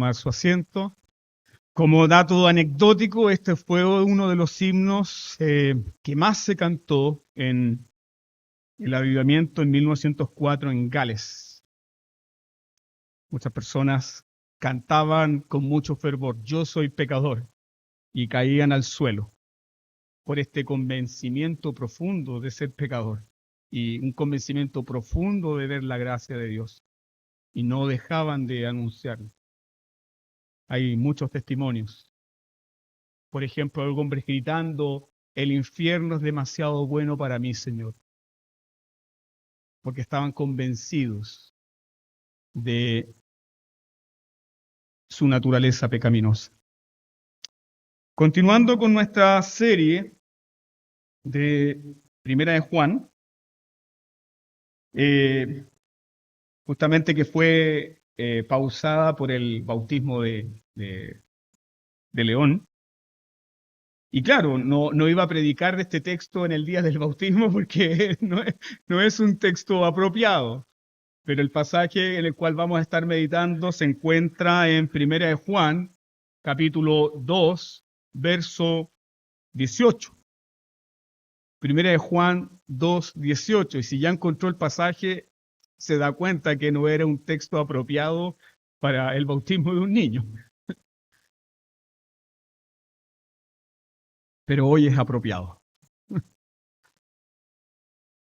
tomar su asiento. Como dato anecdótico, este fue uno de los himnos que más se cantó en el avivamiento en 1904 en Gales. Muchas personas cantaban con mucho fervor, "Yo soy pecador", y caían al suelo por este convencimiento profundo de ser pecador y un convencimiento profundo de ver la gracia de Dios, y no dejaban de anunciarlo. Hay muchos testimonios. Por ejemplo, algunos hombres gritando, "El infierno es demasiado bueno para mí, Señor", porque estaban convencidos de su naturaleza pecaminosa. Continuando con nuestra serie de Primera de Juan, justamente que fue pausada por el bautismo de León. Y claro, no iba a predicar de este texto en el día del bautismo porque no es un texto apropiado. Pero el pasaje en el cual vamos a estar meditando se encuentra en Primera de Juan, capítulo 2, verso 18. Primera de Juan 2, 18. Y si ya encontró el pasaje, se da cuenta que no era un texto apropiado para el bautismo de un niño. Pero hoy es apropiado.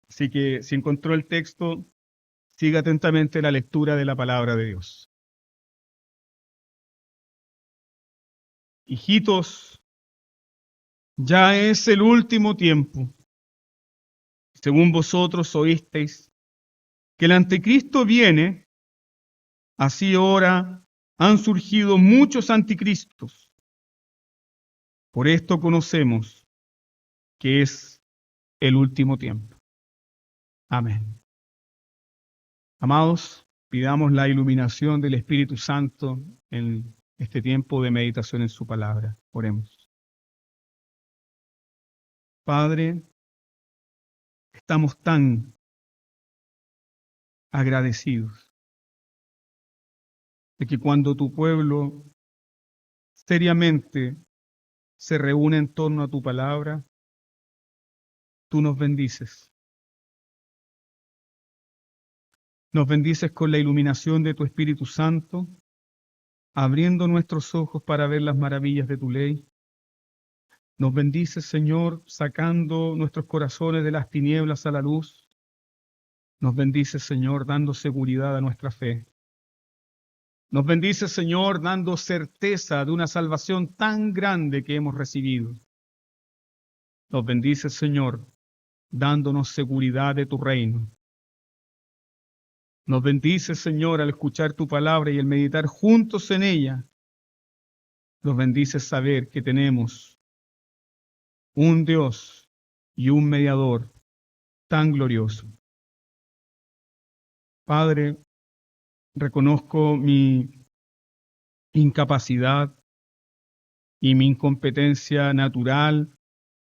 Así que si encontró el texto, siga atentamente la lectura de la palabra de Dios. Hijitos, ya es el último tiempo. Según vosotros oísteis que el anticristo viene, así ahora han surgido muchos anticristos. Por esto conocemos que es el último tiempo. Amén. Amados, pidamos la iluminación del Espíritu Santo en este tiempo de meditación en su palabra. Oremos. Padre, estamos tan agradecidos de que cuando tu pueblo seriamente se reúne en torno a tu palabra, tú nos bendices. Nos bendices con la iluminación de tu Espíritu Santo, abriendo nuestros ojos para ver las maravillas de tu ley. Nos bendices, Señor, sacando nuestros corazones de las tinieblas a la luz. Nos bendices, Señor, dando seguridad a nuestra fe. Nos bendices, Señor, dando certeza de una salvación tan grande que hemos recibido. Nos bendices, Señor, dándonos seguridad de tu reino. Nos bendices, Señor, al escuchar tu palabra y al meditar juntos en ella. Nos bendices saber que tenemos un Dios y un mediador tan glorioso. Padre, reconozco mi incapacidad y mi incompetencia natural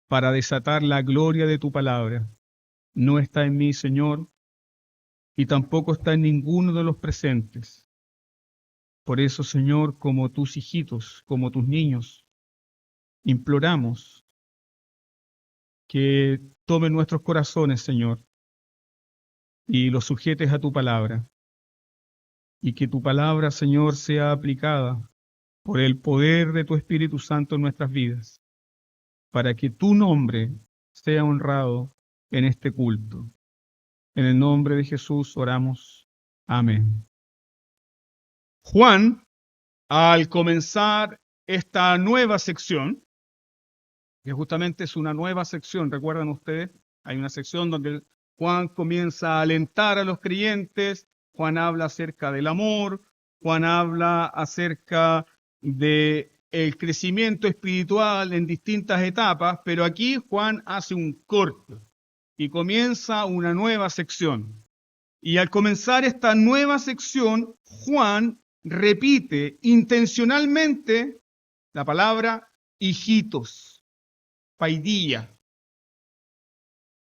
para desatar la gloria de tu palabra. No está en mí, Señor, y tampoco está en ninguno de los presentes. Por eso, Señor, como tus hijitos, como tus niños, imploramos que tomen nuestros corazones, Señor, y los sujetes a tu palabra, y que tu palabra, Señor, sea aplicada por el poder de tu Espíritu Santo en nuestras vidas, para que tu nombre sea honrado en este culto. En el nombre de Jesús oramos. Amén. Juan, al comenzar esta nueva sección, que justamente es una nueva sección, ¿recuerdan ustedes? Hay una sección donde Juan comienza a alentar a los creyentes, Juan habla acerca del amor, Juan habla acerca de el crecimiento espiritual en distintas etapas, pero aquí Juan hace un corte y comienza una nueva sección. Y al comenzar esta nueva sección, Juan repite intencionalmente la palabra hijitos, paidilla.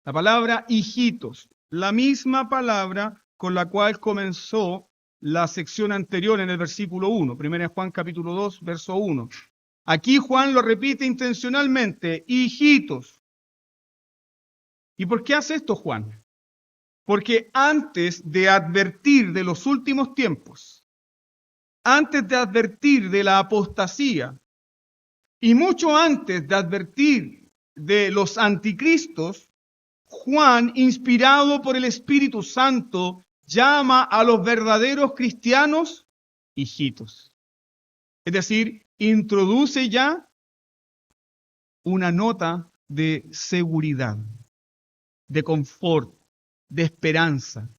La palabra hijitos, la misma palabra con la cual comenzó la sección anterior en el versículo 1, 1 Juan capítulo 2, verso 1. Aquí Juan lo repite intencionalmente, hijitos. ¿Y por qué hace esto Juan? Porque antes de advertir de los últimos tiempos, antes de advertir de la apostasía y mucho antes de advertir de los anticristos, Juan, inspirado por el Espíritu Santo, llama a los verdaderos cristianos hijitos. Es decir, introduce ya una nota de seguridad, de confort, de esperanza.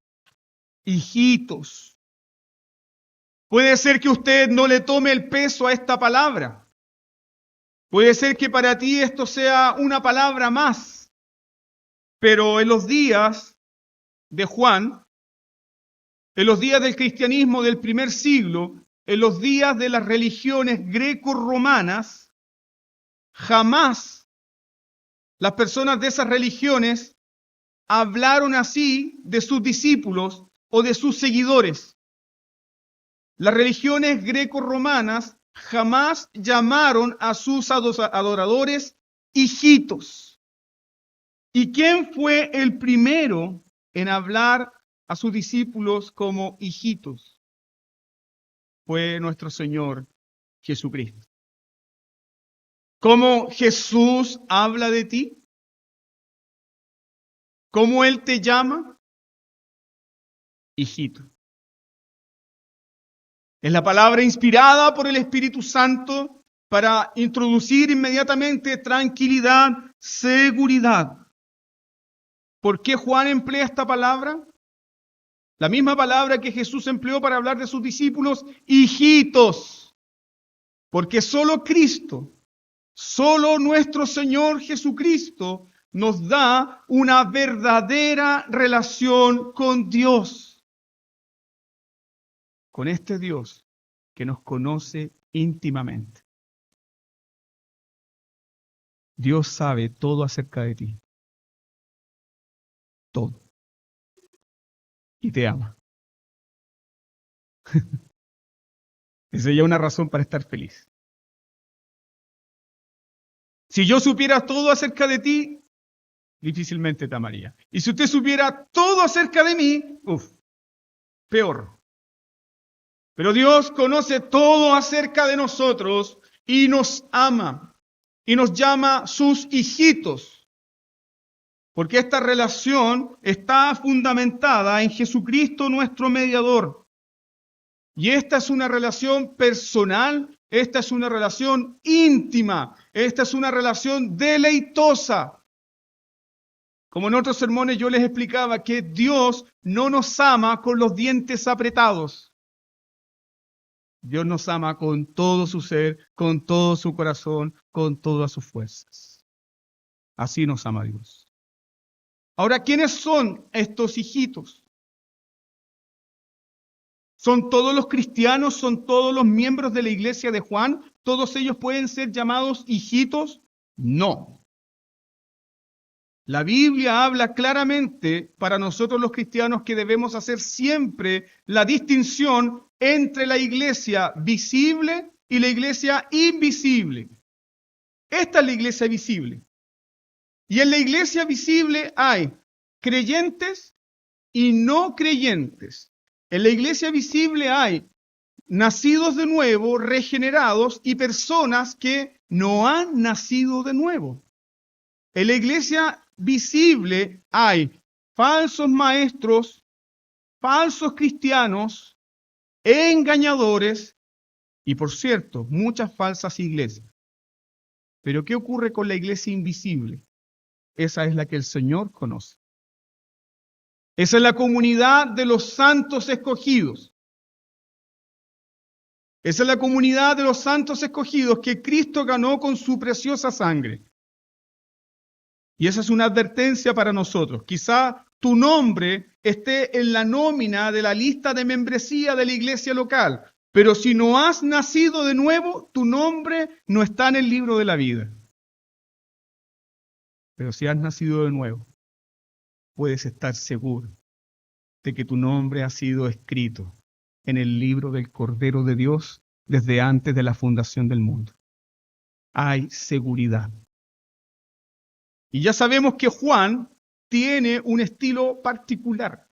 Hijitos. Puede ser que usted no le tome el peso a esta palabra. Puede ser que para ti esto sea una palabra más. Pero en los días de Juan, en los días del cristianismo del primer siglo, en los días de las religiones greco-romanas, jamás las personas de esas religiones hablaron así de sus discípulos o de sus seguidores. Las religiones greco-romanas jamás llamaron a sus adoradores hijitos. ¿Y quién fue el primero en hablar a sus discípulos como hijitos? Fue nuestro Señor Jesucristo. ¿Cómo Jesús habla de ti? ¿Cómo Él te llama? Hijito. Es la palabra inspirada por el Espíritu Santo para introducir inmediatamente tranquilidad, seguridad. ¿Por qué Juan emplea esta palabra? La misma palabra que Jesús empleó para hablar de sus discípulos, hijitos. Porque solo Cristo, solo nuestro Señor Jesucristo nos da una verdadera relación con Dios. Con este Dios que nos conoce íntimamente. Dios sabe todo acerca de ti. Todo. Y te ama. Esa ya es una razón para estar feliz. Si yo supiera todo acerca de ti, difícilmente te amaría. Y si usted supiera todo acerca de mí, peor. Pero Dios conoce todo acerca de nosotros y nos ama y nos llama sus hijitos. Porque esta relación está fundamentada en Jesucristo nuestro mediador. Y esta es una relación personal, esta es una relación íntima, esta es una relación deleitosa. Como en otros sermones yo les explicaba que Dios no nos ama con los dientes apretados. Dios nos ama con todo su ser, con todo su corazón, con todas sus fuerzas. Así nos ama Dios. Ahora, ¿quiénes son estos hijitos? ¿Son todos los cristianos? ¿Son todos los miembros de la iglesia de Juan? ¿Todos ellos pueden ser llamados hijitos? No. La Biblia habla claramente para nosotros los cristianos que debemos hacer siempre la distinción entre la iglesia visible y la iglesia invisible. Esta es la iglesia visible. Y en la iglesia visible hay creyentes y no creyentes. En la iglesia visible hay nacidos de nuevo, regenerados y personas que no han nacido de nuevo. En la iglesia visible hay falsos maestros, falsos cristianos, engañadores y, por cierto, muchas falsas iglesias. Pero ¿qué ocurre con la iglesia invisible? Esa es la que el Señor conoce. Esa es la comunidad de los santos escogidos. Esa es la comunidad de los santos escogidos que Cristo ganó con su preciosa sangre. Y esa es una advertencia para nosotros. Quizá tu nombre esté en la nómina de la lista de membresía de la iglesia local, pero si no has nacido de nuevo, tu nombre no está en el libro de la vida. Pero si has nacido de nuevo, puedes estar seguro de que tu nombre ha sido escrito en el libro del Cordero de Dios desde antes de la fundación del mundo. Hay seguridad. Y ya sabemos que Juan tiene un estilo particular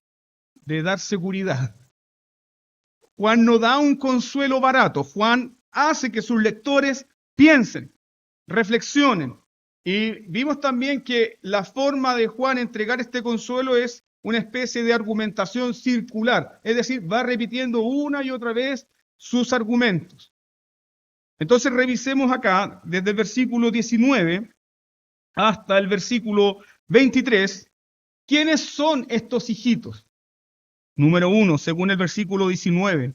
de dar seguridad. Juan no da un consuelo barato. Juan hace que sus lectores piensen, reflexionen. Y vimos también que la forma de Juan entregar este consuelo es una especie de argumentación circular. Es decir, va repitiendo una y otra vez sus argumentos. Entonces revisemos acá, desde el versículo 19 hasta el versículo 23, ¿quiénes son estos hijitos? Número 1, según el versículo 19,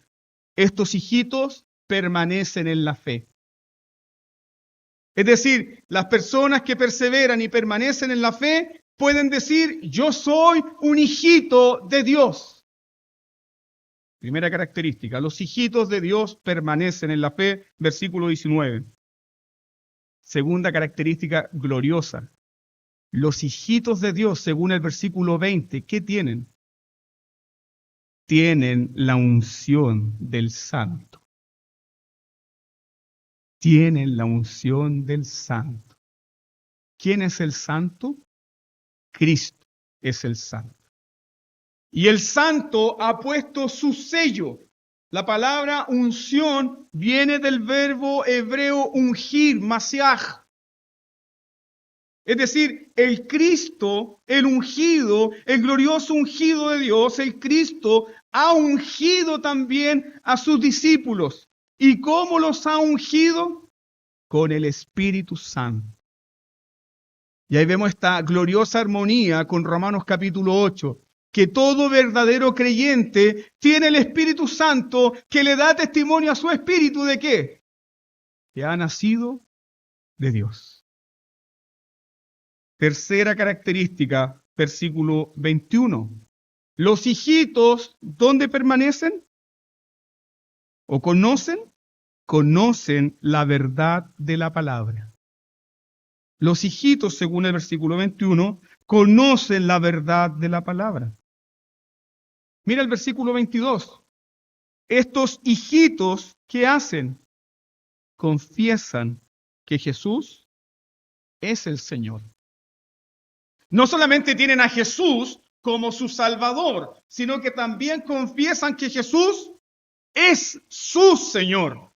estos hijitos permanecen en la fe. Es decir, las personas que perseveran y permanecen en la fe pueden decir, yo soy un hijito de Dios. Primera característica, los hijitos de Dios permanecen en la fe, versículo 19. Segunda característica gloriosa, los hijitos de Dios, según el versículo 20, ¿qué tienen? Tienen la unción del Santo. Tienen la unción del Santo. ¿Quién es el Santo? Cristo es el Santo. Y el Santo ha puesto su sello. La palabra unción viene del verbo hebreo ungir, masiaj. Es decir, el Cristo, el ungido, el glorioso ungido de Dios, el Cristo ha ungido también a sus discípulos. ¿Y cómo los ha ungido? Con el Espíritu Santo. Y ahí vemos esta gloriosa armonía con Romanos capítulo 8, que todo verdadero creyente tiene el Espíritu Santo que le da testimonio a su espíritu de ¿qué? Que ha nacido de Dios. Tercera característica, versículo 21. Los hijitos, ¿dónde permanecen? ¿O conocen? Conocen la verdad de la palabra. Los hijitos, según el versículo 21, conocen la verdad de la palabra. Mira el versículo 22. Estos hijitos, ¿qué hacen? Confiesan que Jesús es el Señor. No solamente tienen a Jesús como su Salvador, sino que también confiesan que Jesús es su Señor.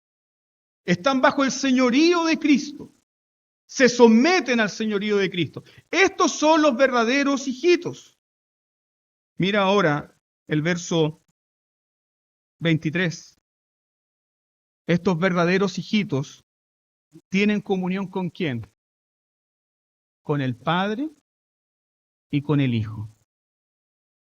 Están bajo el señorío de Cristo. Se someten al señorío de Cristo. Estos son los verdaderos hijitos. Mira ahora el verso 23. Estos verdaderos hijitos tienen comunión ¿con quién? Con el Padre y con el Hijo.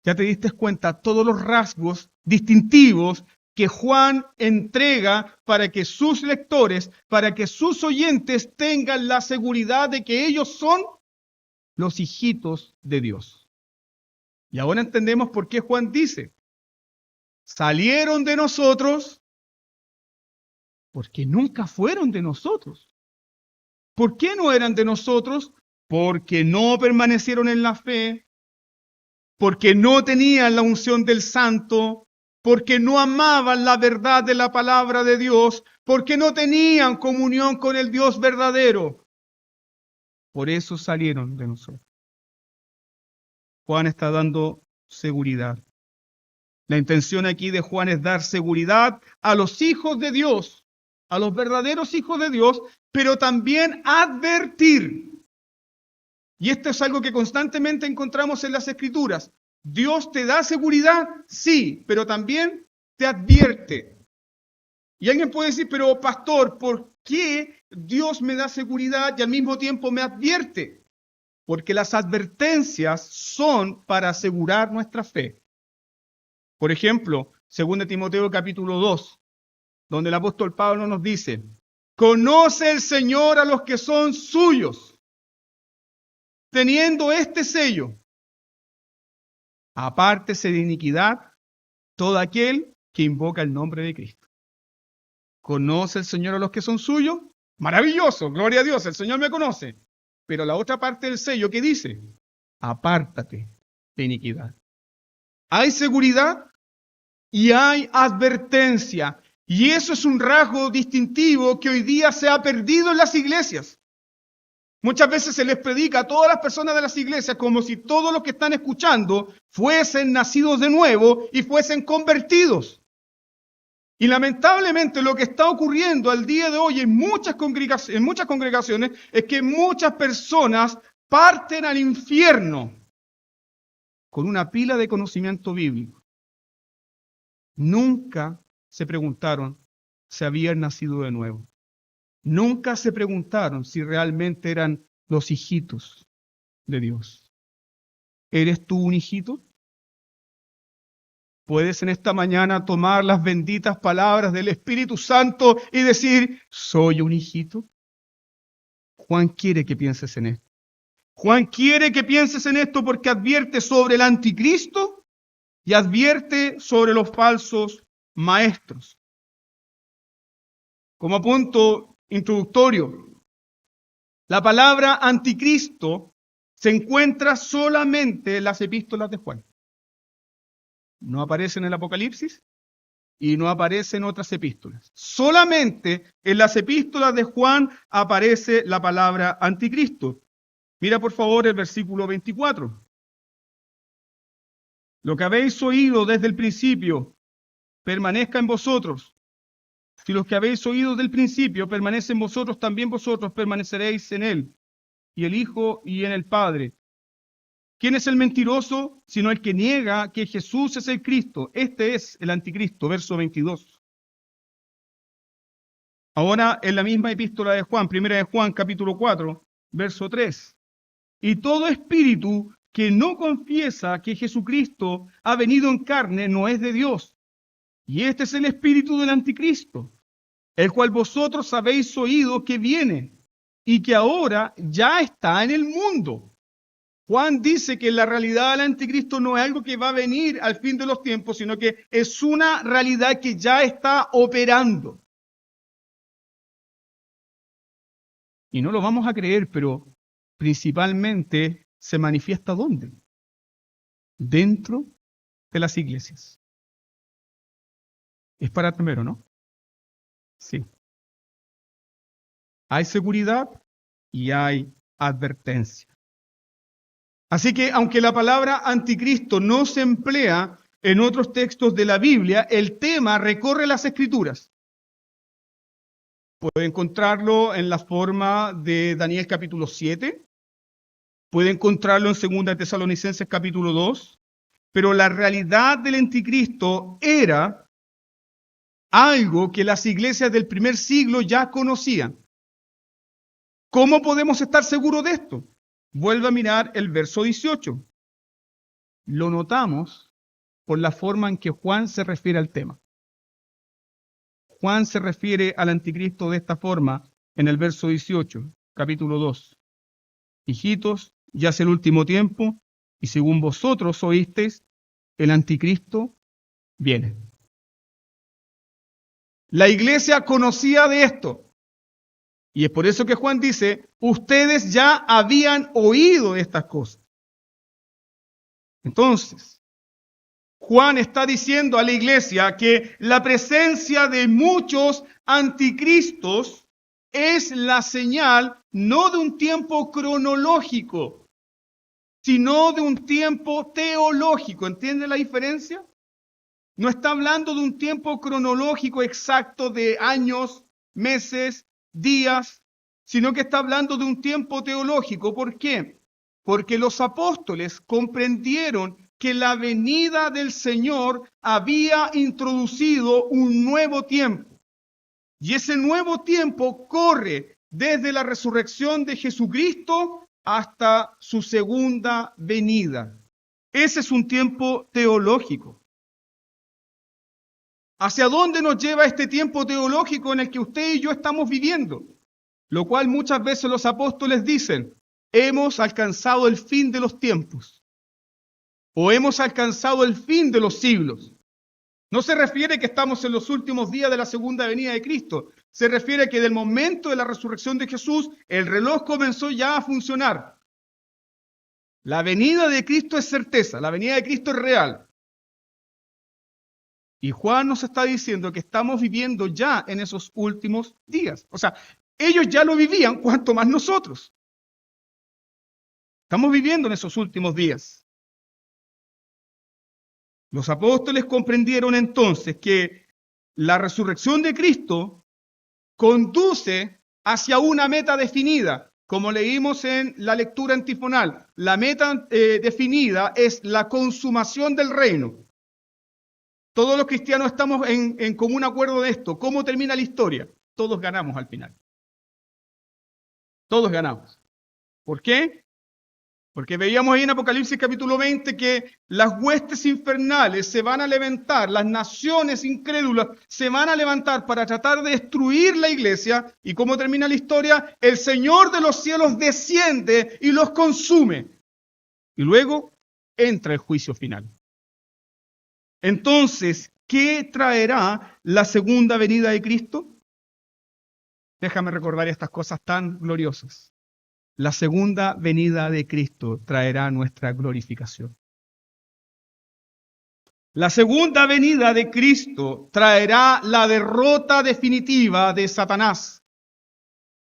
Ya te diste cuenta todos los rasgos distintivos que Juan entrega para que sus lectores, para que sus oyentes tengan la seguridad de que ellos son los hijitos de Dios. Y ahora entendemos por qué Juan dice, salieron de nosotros porque nunca fueron de nosotros. ¿Por qué no eran de nosotros? Porque no permanecieron en la fe, porque no tenían la unción del Santo, porque no amaban la verdad de la palabra de Dios, porque no tenían comunión con el Dios verdadero. Por eso salieron de nosotros. Juan está dando seguridad. La intención aquí de Juan es dar seguridad a los hijos de Dios, a los verdaderos hijos de Dios, pero también advertir. Y esto es algo que constantemente encontramos en las Escrituras. Dios te da seguridad, sí, pero también te advierte. Y alguien puede decir, pero pastor, ¿por qué Dios me da seguridad y al mismo tiempo me advierte? Porque las advertencias son para asegurar nuestra fe. Por ejemplo, 2 Timoteo capítulo 2, donde el apóstol Pablo nos dice, conoce el Señor a los que son suyos, teniendo este sello, apártese de iniquidad todo aquel que invoca el nombre de Cristo. ¿Conoce el Señor a los que son suyos? Maravilloso, gloria a Dios, el Señor me conoce. Pero la otra parte del sello, ¿qué dice? Apártate de iniquidad. ¿Hay seguridad? y hay advertencia. Y eso es un rasgo distintivo que hoy día se ha perdido en las iglesias. Muchas veces se les predica a todas las personas de las iglesias como si todos los que están escuchando fuesen nacidos de nuevo y fuesen convertidos. Y lamentablemente lo que está ocurriendo al día de hoy en muchas congregaciones es que muchas personas parten al infierno con una pila de conocimiento bíblico. Nunca se preguntaron si habían nacido de nuevo. Nunca se preguntaron si realmente eran los hijitos de Dios. ¿Eres tú un hijito? ¿Puedes en esta mañana tomar las benditas palabras del Espíritu Santo y decir, soy un hijito? Juan quiere que pienses en esto. Juan quiere que pienses en esto porque advierte sobre el anticristo y advierte sobre los falsos maestros. Como punto introductorio, la palabra anticristo se encuentra solamente en las epístolas de Juan. No aparece en el Apocalipsis y no aparece en otras epístolas. Solamente en las epístolas de Juan aparece la palabra anticristo. Mira por favor el versículo 24. Lo que habéis oído desde el principio permanezca en vosotros. Si los que habéis oído del principio permanecen en vosotros, también vosotros permaneceréis en él, y el Hijo y en el Padre. ¿Quién es el mentiroso? Sino el que niega que Jesús es el Cristo. Este es el anticristo, verso 22. Ahora en la misma epístola de Juan, primera de Juan, capítulo 4, verso 3. Y todo espíritu que no confiesa que Jesucristo ha venido en carne no es de Dios. Y este es el espíritu del anticristo, el cual vosotros habéis oído que viene y que ahora ya está en el mundo. Juan dice que la realidad del anticristo no es algo que va a venir al fin de los tiempos, sino que es una realidad que ya está operando. Y no lo vamos a creer, pero principalmente se manifiesta ¿dónde? Dentro de las iglesias. Es para primero, ¿no? Sí. Hay seguridad y hay advertencia. Así que aunque la palabra anticristo no se emplea en otros textos de la Biblia, el tema recorre las Escrituras. Puede encontrarlo en la forma de Daniel capítulo 7, puede encontrarlo en 2 Tesalonicenses capítulo 2, pero la realidad del anticristo era algo que las iglesias del primer siglo ya conocían. ¿Cómo podemos estar seguros de esto? Vuelve a mirar el verso 18. Lo notamos por la forma en que Juan se refiere al tema. Juan se refiere al anticristo de esta forma en el verso 18, capítulo 2. Hijitos, ya es el último tiempo, y según vosotros oísteis, el anticristo viene. La iglesia conocía de esto. Y es por eso que Juan dice, ustedes ya habían oído estas cosas. Entonces, Juan está diciendo a la iglesia que la presencia de muchos anticristos es la señal no de un tiempo cronológico, sino de un tiempo teológico. ¿Entiende la diferencia? No está hablando de un tiempo cronológico exacto de años, meses, días, sino que está hablando de un tiempo teológico. ¿Por qué? Porque los apóstoles comprendieron que la venida del Señor había introducido un nuevo tiempo. Y ese nuevo tiempo corre desde la resurrección de Jesucristo hasta su segunda venida. Ese es un tiempo teológico. ¿Hacia dónde nos lleva este tiempo teológico en el que usted y yo estamos viviendo? Lo cual muchas veces los apóstoles dicen, hemos alcanzado el fin de los tiempos o hemos alcanzado el fin de los siglos. No se refiere que estamos en los últimos días de la segunda venida de Cristo. Se refiere que del momento de la resurrección de Jesús, el reloj comenzó ya a funcionar. La venida de Cristo es certeza, la venida de Cristo es real. Y Juan nos está diciendo que estamos viviendo ya en esos últimos días. O sea, ellos ya lo vivían, cuanto más nosotros. Estamos viviendo en esos últimos días. Los apóstoles comprendieron entonces que la resurrección de Cristo conduce hacia una meta definida. Como leímos en la lectura antifonal, la meta definida es la consumación del reino. Todos los cristianos estamos en común acuerdo de esto. ¿Cómo termina la historia? Todos ganamos al final. Todos ganamos. ¿Por qué? Porque veíamos ahí en Apocalipsis capítulo 20 que las huestes infernales se van a levantar, las naciones incrédulas se van a levantar para tratar de destruir la iglesia. ¿Y cómo termina la historia? El Señor de los cielos desciende y los consume. Y luego entra el juicio final. Entonces, ¿qué traerá la segunda venida de Cristo? Déjame recordar estas cosas tan gloriosas. La segunda venida de Cristo traerá nuestra glorificación. La segunda venida de Cristo traerá la derrota definitiva de Satanás.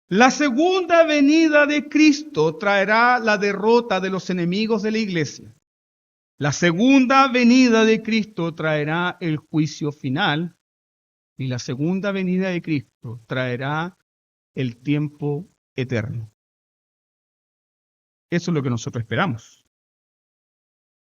La segunda venida de Cristo traerá la derrota de los enemigos de la iglesia. La segunda venida de Cristo traerá el juicio final. Y la segunda venida de Cristo traerá el tiempo eterno. Eso es lo que nosotros esperamos.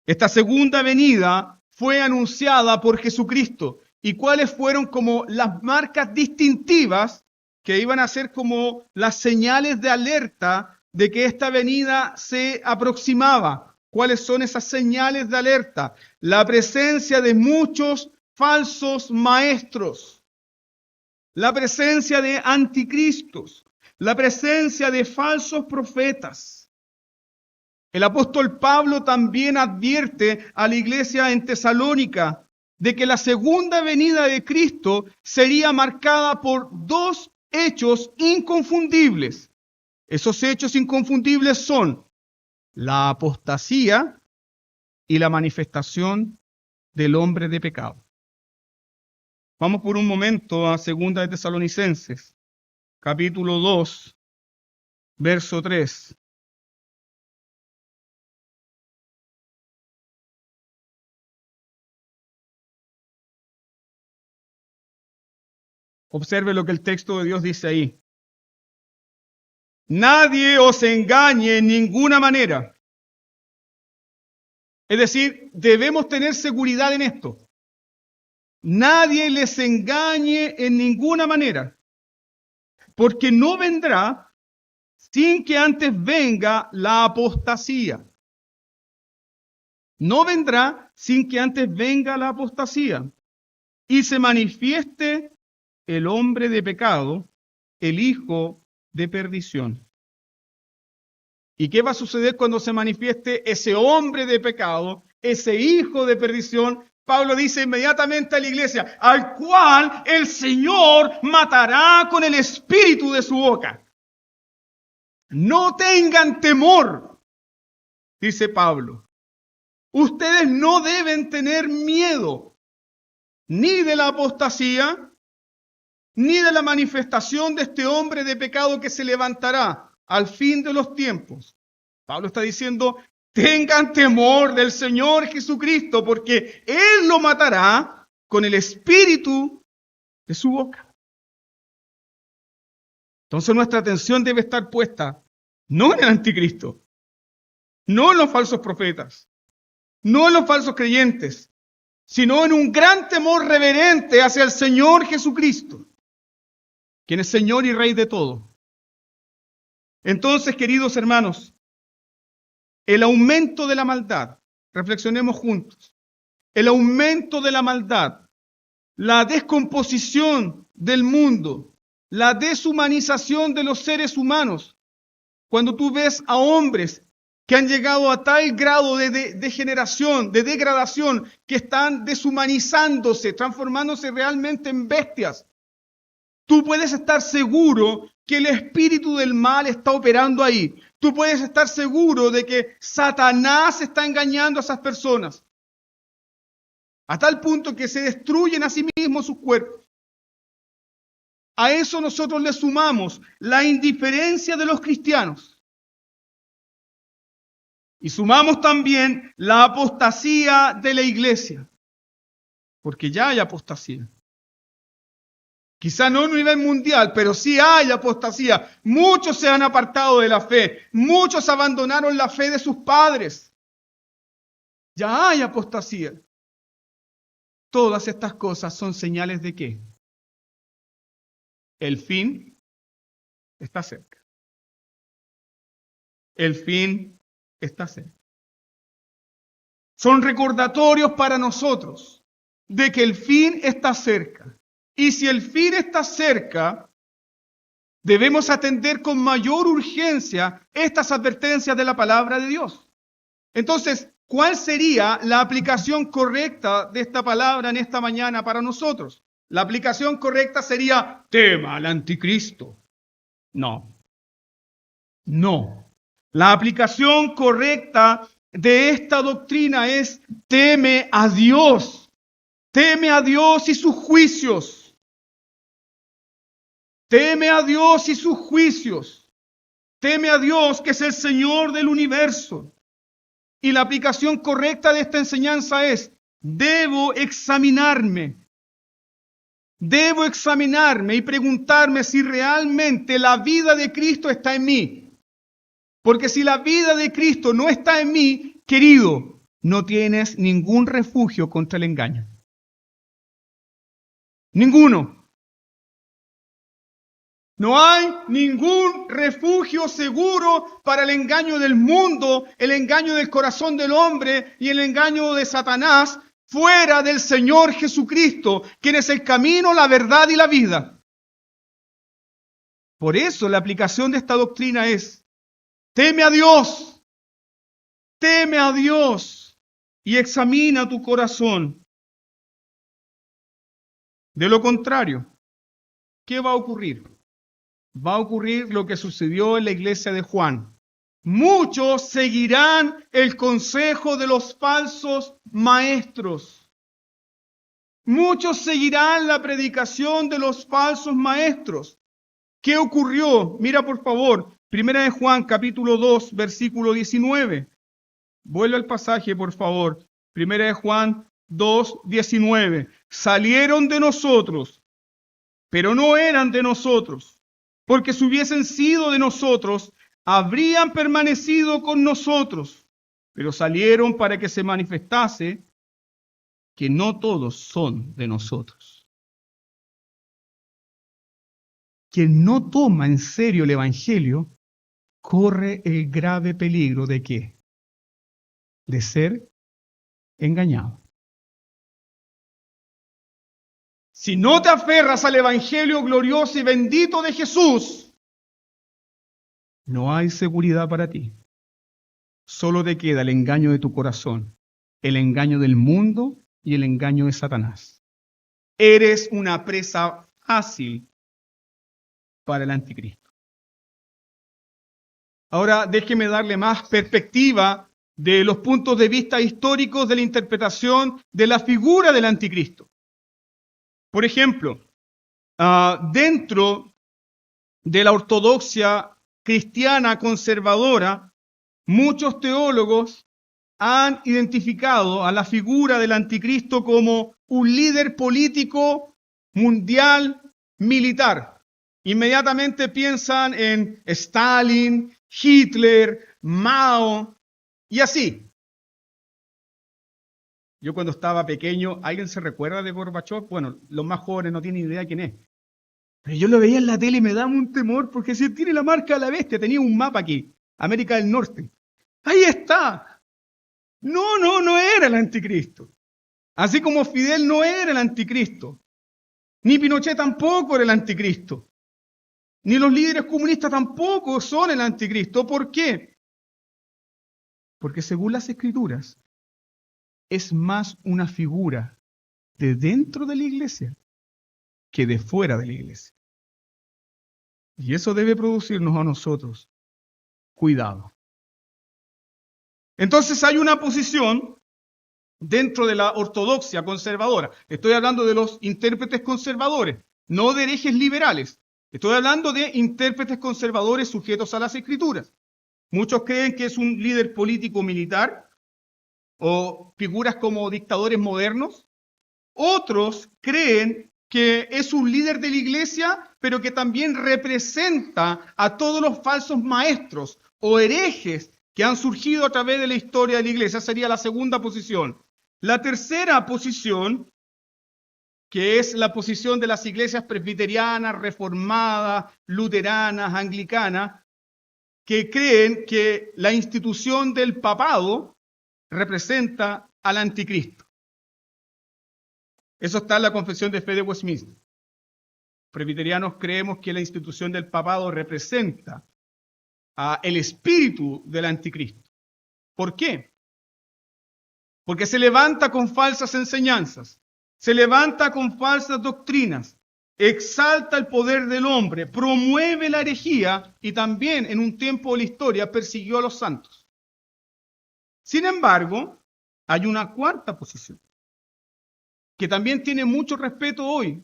Esta segunda venida fue anunciada por Jesucristo. ¿Y cuáles fueron como las marcas distintivas que iban a ser como las señales de alerta de que esta venida se aproximaba? ¿Cuáles son esas señales de alerta? La presencia de muchos falsos maestros, la presencia de anticristos, la presencia de falsos profetas. El apóstol Pablo también advierte a la iglesia en Tesalónica de que la segunda venida de Cristo sería marcada por dos hechos inconfundibles. Esos hechos inconfundibles son la apostasía y la manifestación del hombre de pecado. Vamos por un momento a 2 de Tesalonicenses, capítulo 2, verso 3. Observe lo que el texto de Dios dice ahí. Nadie os engañe en ninguna manera. Es decir, debemos tener seguridad en esto. Nadie les engañe en ninguna manera, porque no vendrá sin que antes venga la apostasía. No vendrá sin que antes venga la apostasía y se manifieste el hombre de pecado, el hijo de perdición. ¿Y qué va a suceder cuando se manifieste ese hombre de pecado, ese hijo de perdición? Pablo dice inmediatamente a la iglesia, al cual el Señor matará con el espíritu de su boca. No tengan temor, dice Pablo. Ustedes no deben tener miedo ni de la apostasía, ni de la manifestación de este hombre de pecado que se levantará al fin de los tiempos. Pablo está diciendo, tengan temor del Señor Jesucristo, porque Él lo matará con el espíritu de su boca. Entonces nuestra atención debe estar puesta no en el anticristo, no en los falsos profetas, no en los falsos creyentes, sino en un gran temor reverente hacia el Señor Jesucristo, quien es Señor y Rey de todo. Entonces, queridos hermanos, el aumento de la maldad, reflexionemos juntos, el aumento de la maldad, la descomposición del mundo, la deshumanización de los seres humanos, cuando tú ves a hombres que han llegado a tal grado de degeneración, de degradación, que están deshumanizándose, transformándose realmente en bestias, tú puedes estar seguro que el espíritu del mal está operando ahí. Tú puedes estar seguro de que Satanás está engañando a esas personas. a tal punto que se destruyen a sí mismos sus cuerpos. A eso nosotros le sumamos la indiferencia de los cristianos. Y sumamos también la apostasía de la iglesia, porque ya hay apostasía. Quizá no a un nivel mundial, pero sí hay apostasía. Muchos se han apartado de la fe. Muchos abandonaron la fe de sus padres. Ya hay apostasía. Todas estas cosas son señales de ¿qué? El fin está cerca. El fin está cerca. Son recordatorios para nosotros de que el fin está cerca. Y si el fin está cerca, debemos atender con mayor urgencia estas advertencias de la palabra de Dios. Entonces, ¿cuál sería la aplicación correcta de esta palabra en esta mañana para nosotros? La aplicación correcta sería, tema al anticristo. No. La aplicación correcta de esta doctrina es, teme a Dios. Teme a Dios y sus juicios. Teme a Dios y sus juicios. Teme a Dios, que es el Señor del universo. Y la aplicación correcta de esta enseñanza es, debo examinarme y preguntarme si realmente la vida de Cristo está en mí. Porque si la vida de Cristo no está en mí, querido, no tienes ningún refugio contra el engaño. Ninguno. No hay ningún refugio seguro para el engaño del mundo, el engaño del corazón del hombre y el engaño de Satanás fuera del Señor Jesucristo, quien es el camino, la verdad y la vida. Por eso la aplicación de esta doctrina es, teme a Dios y examina tu corazón. De lo contrario, ¿qué va a ocurrir? Va a ocurrir lo que sucedió en la iglesia de Juan. Muchos seguirán el consejo de los falsos maestros. Muchos seguirán la predicación de los falsos maestros. ¿Qué ocurrió? Mira por favor, 1 Juan capítulo 2, versículo 19. Vuelve al pasaje, por favor. 1 Juan 2, 19. Salieron de nosotros, pero no eran de nosotros. Porque si hubiesen sido de nosotros, habrían permanecido con nosotros. Pero salieron para que se manifestase que no todos son de nosotros. Quien no toma en serio el Evangelio, corre el grave peligro de ¿qué? De ser engañado. Si no te aferras al Evangelio glorioso y bendito de Jesús, no hay seguridad para ti. Solo te queda el engaño de tu corazón, el engaño del mundo y el engaño de Satanás. Eres una presa fácil para el anticristo. Ahora déjeme darle más perspectiva de los puntos de vista históricos de la interpretación de la figura del anticristo. Por ejemplo, dentro de la ortodoxia cristiana conservadora, muchos teólogos han identificado a la figura del anticristo como un líder político mundial militar. Inmediatamente piensan en Stalin, Hitler, Mao y así. Yo cuando estaba pequeño, ¿alguien se recuerda de Gorbachov? Bueno, los más jóvenes no tienen idea quién es. Pero yo lo veía en la tele y me daba un temor porque si tiene la marca de la bestia, tenía un mapa aquí, América del Norte. Ahí está. No era el anticristo. Así como Fidel no era el anticristo. Ni Pinochet tampoco era el anticristo. Ni los líderes comunistas tampoco son el anticristo. ¿Por qué? Porque según las Escrituras, es más una figura de dentro de la iglesia que de fuera de la iglesia. Y eso debe producirnos a nosotros cuidado. Entonces hay una posición dentro de la ortodoxia conservadora. Estoy hablando de los intérpretes conservadores, no de herejes liberales. Estoy hablando de intérpretes conservadores sujetos a las Escrituras. Muchos creen que es un líder político militar o figuras como dictadores modernos. Otros creen que es un líder de la iglesia, pero que también representa a todos los falsos maestros o herejes que han surgido a través de la historia de la iglesia. Esa sería la segunda posición. La tercera posición, que es la posición de las iglesias presbiterianas, reformadas, luteranas, anglicanas, que creen que la institución del papado representa al anticristo. Eso está en la Confesión de Fe de Westminster. Presbiterianos creemos que la institución del papado representa el espíritu del anticristo. ¿Por qué? Porque se levanta con falsas enseñanzas, se levanta con falsas doctrinas, exalta el poder del hombre, promueve la herejía y también en un tiempo de la historia persiguió a los santos. Sin embargo, hay una cuarta posición que también tiene mucho respeto hoy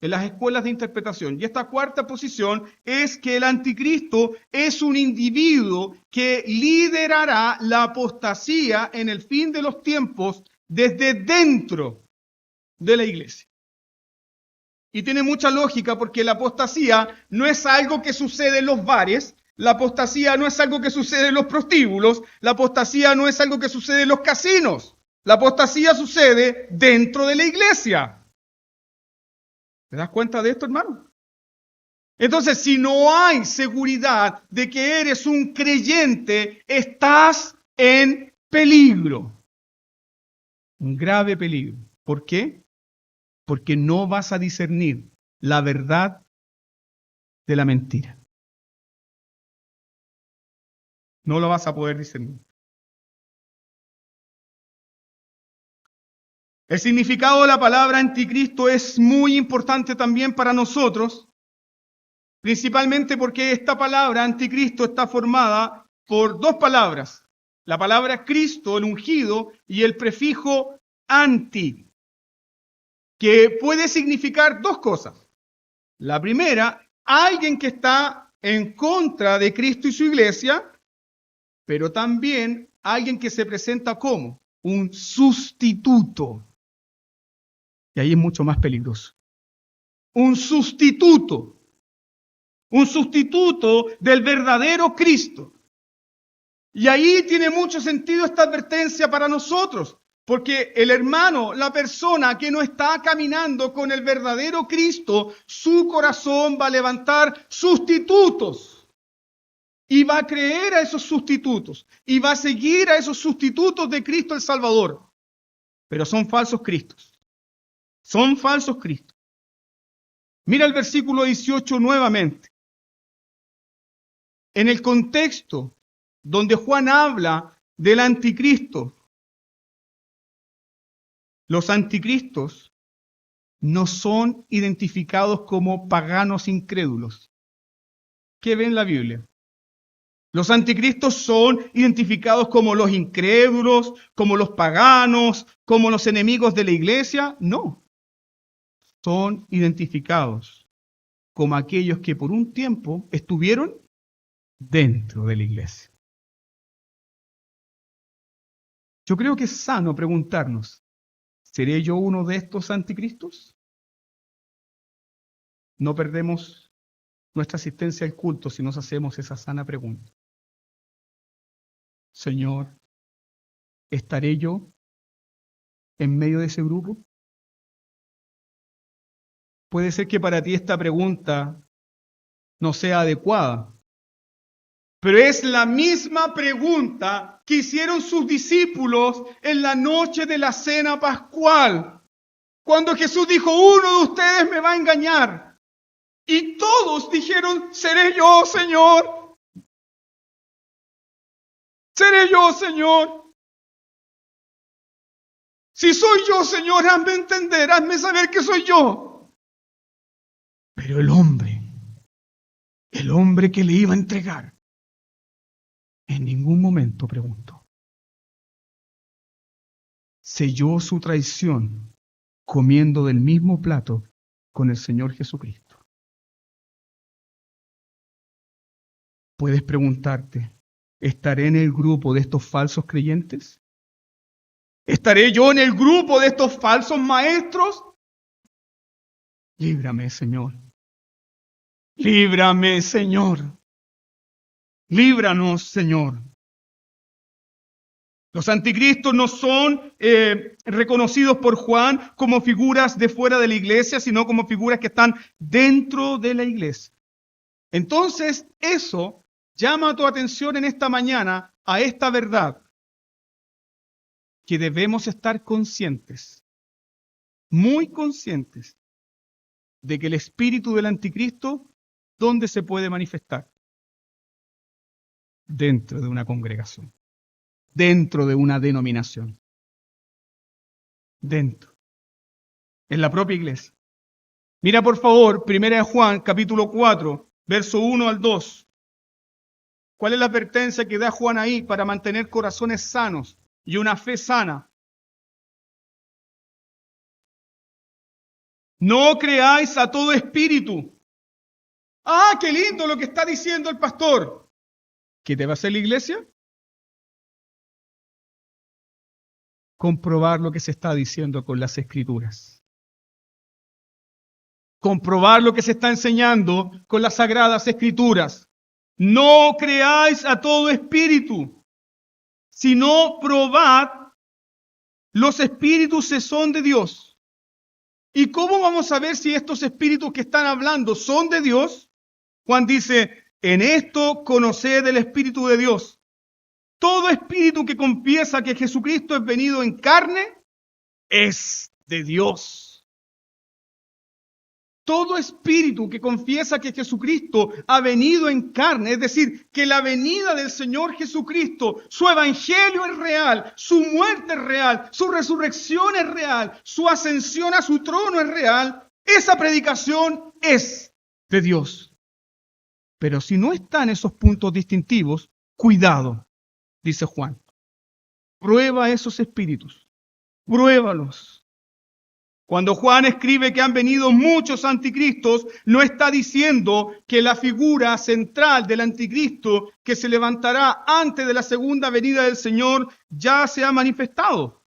en las escuelas de interpretación. Y esta cuarta posición es que el anticristo es un individuo que liderará la apostasía en el fin de los tiempos desde dentro de la iglesia. Y tiene mucha lógica porque la apostasía no es algo que sucede en los bares, la apostasía no es algo que sucede en los prostíbulos, la apostasía no es algo que sucede en los casinos. La apostasía sucede dentro de la iglesia. ¿Te das cuenta de esto, hermano? Entonces, si no hay seguridad de que eres un creyente, estás en peligro. Un grave peligro. ¿Por qué? Porque no vas a discernir la verdad de la mentira. No lo vas a poder discernir. El significado de la palabra anticristo es muy importante también para nosotros, principalmente porque esta palabra anticristo está formada por dos palabras. La palabra Cristo, el ungido, y el prefijo anti, que puede significar dos cosas. La primera, alguien que está en contra de Cristo y su iglesia, pero también alguien que se presenta como un sustituto. Y ahí es mucho más peligroso. Un sustituto del verdadero Cristo. Y ahí tiene mucho sentido esta advertencia para nosotros, porque el hermano, la persona que no está caminando con el verdadero Cristo, su corazón va a levantar sustitutos. Y va a creer a esos sustitutos. Y va a seguir a esos sustitutos de Cristo el Salvador. Pero son falsos Cristos. Son falsos Cristos. Mira el versículo 18 nuevamente. En el contexto donde Juan habla del anticristo, los anticristos no son identificados como paganos incrédulos. ¿Qué ve en la Biblia? Los anticristos son identificados como los incrédulos, como los paganos, como los enemigos de la iglesia. No. Son identificados como aquellos que por un tiempo estuvieron dentro de la iglesia. Yo creo que es sano preguntarnos, ¿seré yo uno de estos anticristos? No perdemos nuestra asistencia al culto si nos hacemos esa sana pregunta. Señor, ¿estaré yo en medio de ese grupo? Puede ser que para ti esta pregunta no sea adecuada, pero es la misma pregunta que hicieron sus discípulos en la noche de la cena pascual, cuando Jesús dijo, uno de ustedes me va a engañar. Y todos dijeron, seré yo, Señor. Seré yo, Señor. Si soy yo, Señor, hazme entender, hazme saber que soy yo. Pero el hombre que le iba a entregar, en ningún momento preguntó. selló su traición comiendo del mismo plato con el Señor Jesucristo. Puedes preguntarte, ¿estaré en el grupo de estos falsos creyentes? ¿Estaré yo en el grupo de estos falsos maestros? Líbrame, Señor. Líbrame, Señor. Líbranos, Señor. Los anticristos no son reconocidos por Juan como figuras de fuera de la iglesia, sino como figuras que están dentro de la iglesia. Entonces, eso llama tu atención en esta mañana a esta verdad, que debemos estar conscientes, muy conscientes, de que el espíritu del anticristo, ¿dónde se puede manifestar? Dentro de una congregación, dentro de una denominación, dentro, en la propia iglesia. Mira por favor, 1 Juan, capítulo 4, verso 1 al 2. ¿Cuál es la advertencia que da Juan ahí para mantener corazones sanos y una fe sana? No creáis a todo espíritu. Ah, qué lindo lo que está diciendo el pastor. ¿Qué te va a hacer la iglesia? Comprobar lo que se está diciendo con las escrituras. Comprobar lo que se está enseñando con las sagradas escrituras. No creáis a todo espíritu, sino probad los espíritus si son de Dios. ¿Y cómo vamos a ver si estos espíritus que están hablando son de Dios? Juan dice, en esto conoced el Espíritu de Dios. Todo espíritu que confiesa que Jesucristo es venido en carne es de Dios. Todo espíritu que confiesa que Jesucristo ha venido en carne, es decir, que la venida del Señor Jesucristo, su evangelio es real, su muerte es real, su resurrección es real, su ascensión a su trono es real, esa predicación es de Dios. Pero si no están esos puntos distintivos, cuidado, dice Juan. Prueba esos espíritus, pruébalos. Cuando Juan escribe que han venido muchos anticristos, no está diciendo que la figura central del anticristo que se levantará antes de la segunda venida del Señor ya se ha manifestado.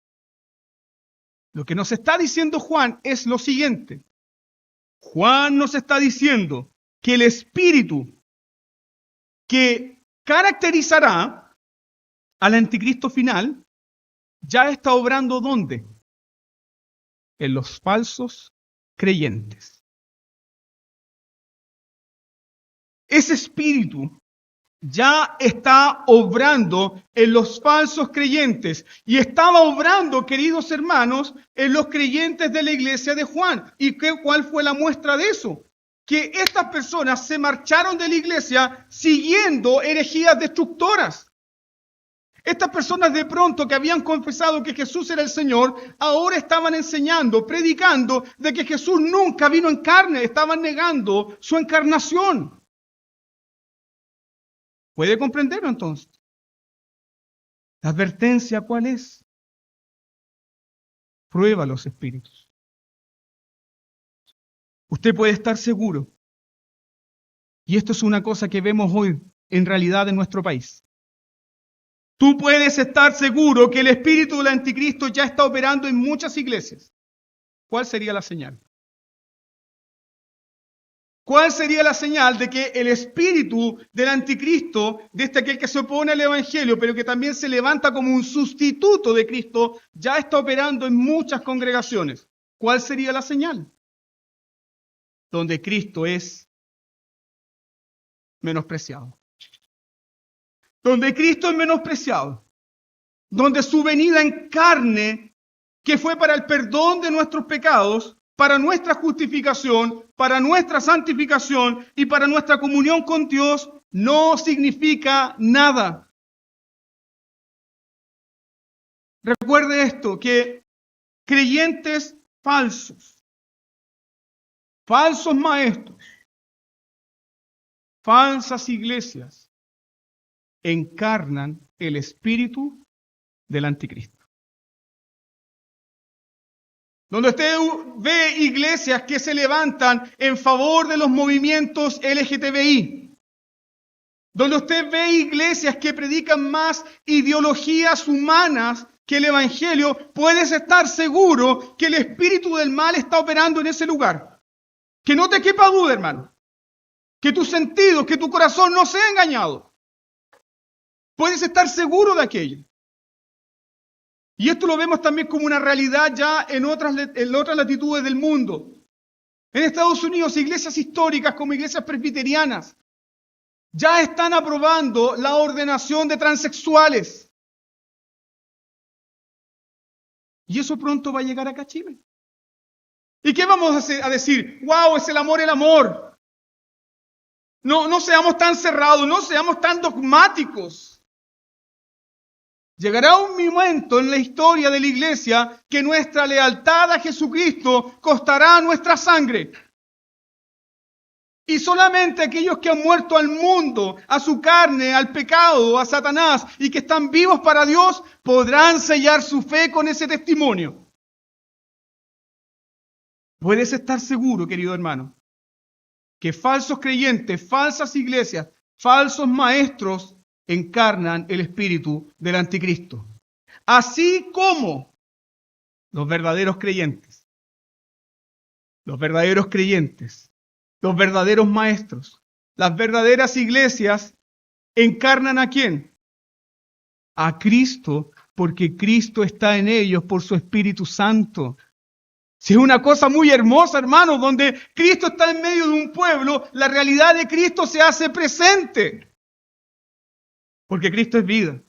Lo que nos está diciendo Juan es lo siguiente. Juan nos está diciendo que el espíritu que caracterizará al anticristo final ya está obrando ¿dónde? En los falsos creyentes. Ese espíritu ya está obrando en los falsos creyentes y estaba obrando, queridos hermanos, en los creyentes de la iglesia de Juan. ¿Y cuál fue la muestra de eso? Que estas personas se marcharon de la iglesia siguiendo herejías destructoras. Estas personas de pronto que habían confesado que Jesús era el Señor, ahora estaban enseñando, predicando de que Jesús nunca vino en carne, estaban negando su encarnación. ¿Puede comprenderlo entonces? La advertencia, ¿cuál es? Prueba los espíritus. Usted puede estar seguro, y esto es una cosa que vemos hoy en realidad en nuestro país. Tú puedes estar seguro que el espíritu del anticristo ya está operando en muchas iglesias. ¿Cuál sería la señal? ¿Cuál sería la señal de que el espíritu del anticristo, de aquel que se opone al evangelio, pero que también se levanta como un sustituto de Cristo, ya está operando en muchas congregaciones? ¿Cuál sería la señal? Donde Cristo es menospreciado. Donde Cristo es menospreciado. Donde su venida en carne, que fue para el perdón de nuestros pecados, para nuestra justificación, para nuestra santificación y para nuestra comunión con Dios, no significa nada. Recuerde esto, que creyentes falsos, falsos maestros, falsas iglesias, encarnan el espíritu del anticristo. Donde usted ve iglesias que se levantan en favor de los movimientos LGTBI. Donde usted ve iglesias que predican más ideologías humanas que el Evangelio, puedes estar seguro que el espíritu del mal está operando en ese lugar. Que no te quepa duda, hermano. Que tus sentidos, que tu corazón no sea engañado. Puedes estar seguro de aquello. Y esto lo vemos también como una realidad ya en otras latitudes del mundo. En Estados Unidos, iglesias históricas como iglesias presbiterianas ya están aprobando la ordenación de transexuales. Y eso pronto va a llegar acá a Chile. ¿Y qué vamos a decir? ¡Wow! Es el amor, el amor. No seamos tan cerrados, no seamos tan dogmáticos. Llegará un momento en la historia de la iglesia que nuestra lealtad a Jesucristo costará nuestra sangre. Y solamente aquellos que han muerto al mundo, a su carne, al pecado, a Satanás, y que están vivos para Dios, podrán sellar su fe con ese testimonio. Puedes estar seguro, querido hermano, que falsos creyentes, falsas iglesias, falsos maestros encarnan el espíritu del anticristo. Así como los verdaderos creyentes, los verdaderos maestros, las verdaderas iglesias encarnan ¿a quién? A Cristo, porque Cristo está en ellos por su Espíritu Santo. Si es una cosa muy hermosa, hermanos, donde Cristo está en medio de un pueblo, la realidad de Cristo se hace presente. Porque Cristo es vida.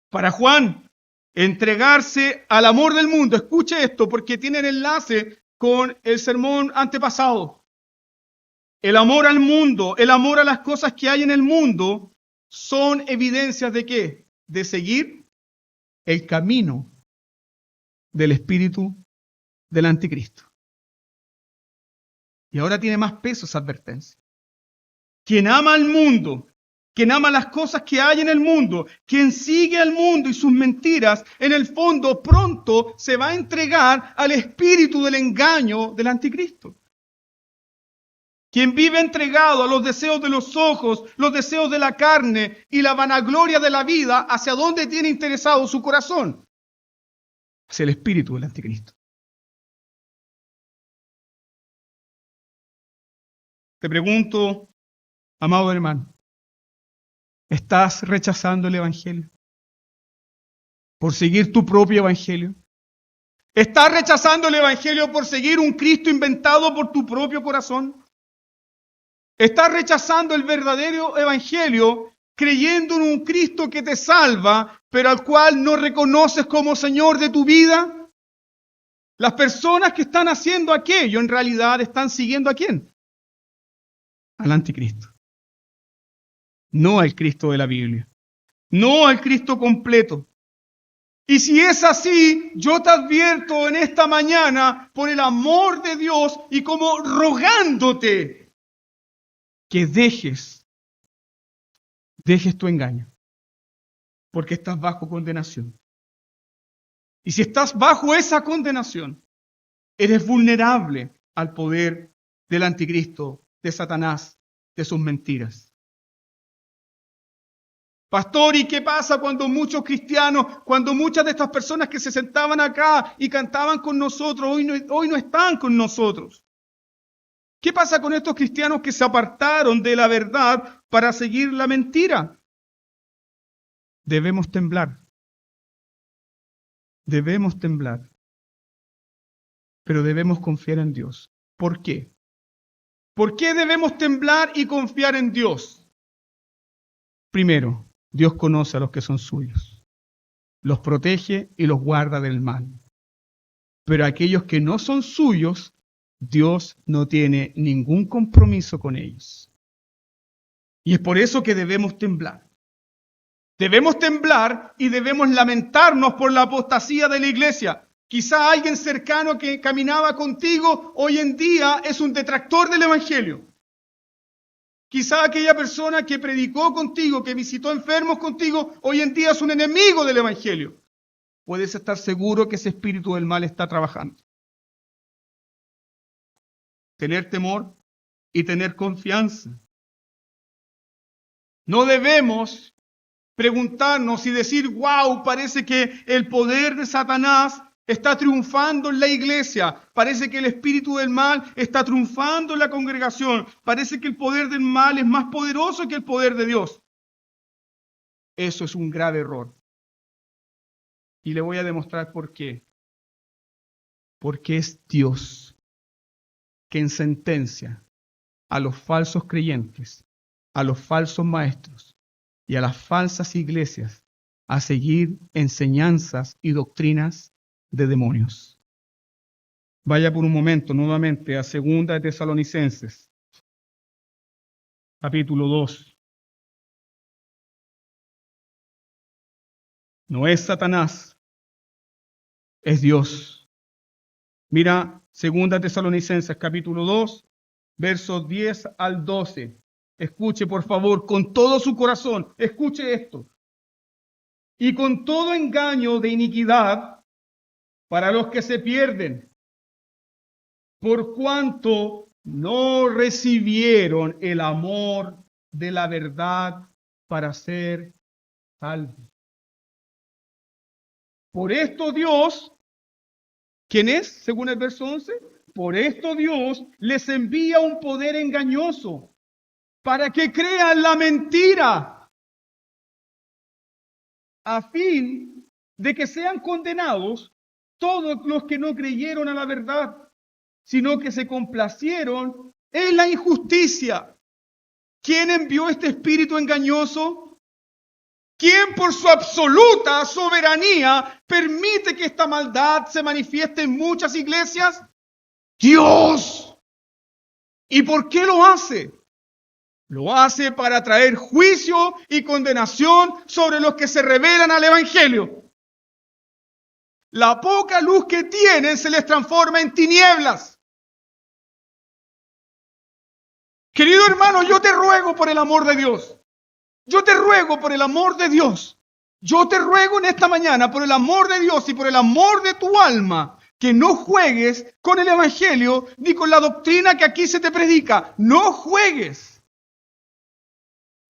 Para Juan, entregarse al amor del mundo. Escuche esto porque tiene el enlace con el sermón antepasado. El amor al mundo, el amor a las cosas que hay en el mundo, son evidencias ¿de qué? De seguir el camino del espíritu del anticristo. Y ahora tiene más peso esa advertencia. Quien ama al mundo, quien ama las cosas que hay en el mundo, quien sigue al mundo y sus mentiras, en el fondo pronto se va a entregar al espíritu del engaño del anticristo. Quien vive entregado a los deseos de los ojos, los deseos de la carne y la vanagloria de la vida, ¿hacia dónde tiene interesado su corazón? Hacia el espíritu del anticristo. Te pregunto, amado hermano, ¿estás rechazando el evangelio? ¿Por seguir tu propio evangelio? ¿Estás rechazando el evangelio por seguir un Cristo inventado por tu propio corazón? ¿Estás rechazando el verdadero evangelio creyendo en un Cristo que te salva, pero al cual no reconoces como Señor de tu vida? Las personas que están haciendo aquello en realidad están siguiendo ¿a quién? Al anticristo. No al Cristo de la Biblia. No al Cristo completo. Y si es así, yo te advierto en esta mañana, por el amor de Dios y como rogándote, que dejes tu engaño, porque estás bajo condenación. Y si estás bajo esa condenación, eres vulnerable al poder del anticristo, de Satanás, de sus mentiras. Pastor, ¿y qué pasa cuando muchos cristianos, cuando muchas de estas personas que se sentaban acá y cantaban con nosotros, hoy no están con nosotros? ¿Qué pasa con estos cristianos que se apartaron de la verdad para seguir la mentira? Debemos temblar. Debemos temblar. Pero debemos confiar en Dios. ¿Por qué? ¿Por qué debemos temblar y confiar en Dios? Primero, Dios conoce a los que son suyos. Los protege y los guarda del mal. Pero aquellos que no son suyos, Dios no tiene ningún compromiso con ellos. Y es por eso que debemos temblar. Debemos temblar y debemos lamentarnos por la apostasía de la iglesia. Quizá alguien cercano que caminaba contigo hoy en día es un detractor del evangelio. Quizá aquella persona que predicó contigo, que visitó enfermos contigo, hoy en día es un enemigo del evangelio. puedes estar seguro que ese espíritu del mal está trabajando. Tener temor y tener confianza. No debemos preguntarnos y decir, wow, parece que el poder de Satanás está triunfando en la iglesia. Parece que el espíritu del mal está triunfando en la congregación. Parece que el poder del mal es más poderoso que el poder de Dios. Eso es un grave error. Y le voy a demostrar por qué. Porque es Dios que en sentencia a los falsos creyentes, a los falsos maestros y a las falsas iglesias a seguir enseñanzas y doctrinas de demonios. Vaya por un momento nuevamente a 2 de Tesalonicenses, capítulo 2. No es Satanás, es Dios. Mira, 2 Tesalonicenses, capítulo 2, versos 10 al 12. Escuche, por favor, con todo su corazón, escuche esto. Y con todo engaño de iniquidad para los que se pierden, por cuanto no recibieron el amor de la verdad para ser salvos. Por esto Dios, ¿quién es? Según el verso 11, por esto Dios les envía un poder engañoso para que crean la mentira, a fin de que sean condenados todos los que no creyeron a la verdad, sino que se complacieron en la injusticia. ¿Quién envió este espíritu engañoso? ¿Quién por su absoluta soberanía permite que esta maldad se manifieste en muchas iglesias? Dios. ¿Y por qué lo hace? Lo hace para traer juicio y condenación sobre los que se rebelan al Evangelio. La poca luz que tienen se les transforma en tinieblas. Querido hermano, yo te ruego por el amor de Dios. Yo te ruego por el amor de Dios. Yo te ruego en esta mañana por el amor de Dios y por el amor de tu alma que no juegues con el Evangelio ni con la doctrina que aquí se te predica. No juegues.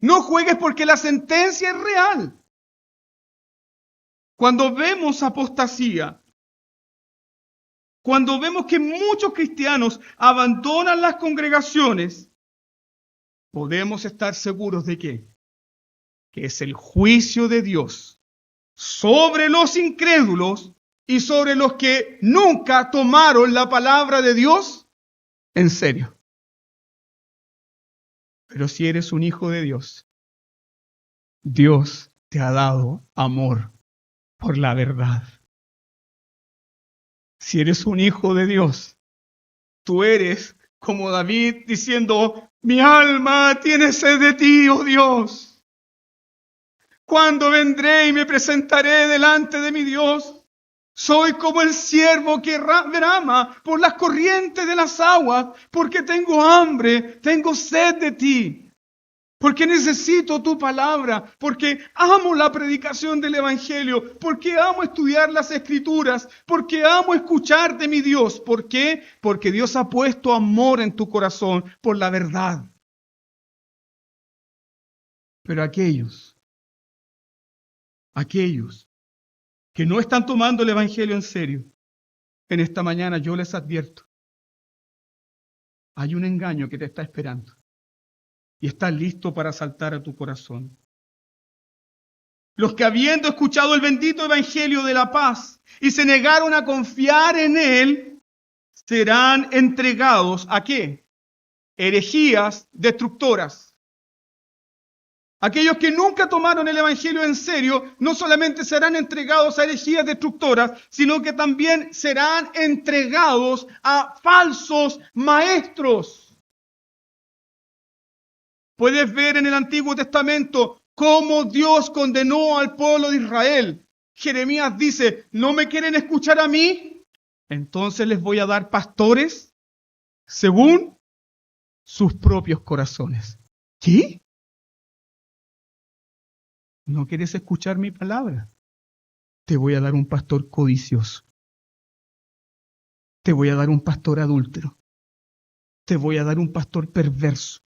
No juegues porque la sentencia es real. Cuando vemos apostasía, cuando vemos que muchos cristianos abandonan las congregaciones, podemos estar seguros de que es el juicio de Dios sobre los incrédulos y sobre los que nunca tomaron la palabra de Dios en serio. Pero si eres un hijo de Dios, Dios te ha dado amor por la verdad. Si eres un hijo de Dios, tú eres como David diciendo, mi alma tiene sed de ti, oh Dios. ¿Cuándo vendré y me presentaré delante de mi Dios? Soy como el ciervo que brama por las corrientes de las aguas, porque tengo hambre, tengo sed de ti. Porque necesito tu palabra, porque amo la predicación del Evangelio, porque amo estudiar las Escrituras, porque amo escucharte, mi Dios. ¿Por qué? Porque Dios ha puesto amor en tu corazón por la verdad. Pero aquellos que no están tomando el Evangelio en serio, en esta mañana yo les advierto, hay un engaño que te está esperando. Y estás listo para saltar a tu corazón. Los que habiendo escuchado el bendito evangelio de la paz y se negaron a confiar en él, serán entregados ¿a qué? Herejías destructoras. Aquellos que nunca tomaron el evangelio en serio, no solamente serán entregados a herejías destructoras, sino que también serán entregados a falsos maestros. Puedes ver en el Antiguo Testamento cómo Dios condenó al pueblo de Israel. Jeremías dice, ¿no me quieren escuchar a mí? Entonces les voy a dar pastores según sus propios corazones. ¿Qué? ¿No quieres escuchar mi palabra? te voy a dar un pastor codicioso. Te voy a dar un pastor adúltero. Te voy a dar un pastor perverso.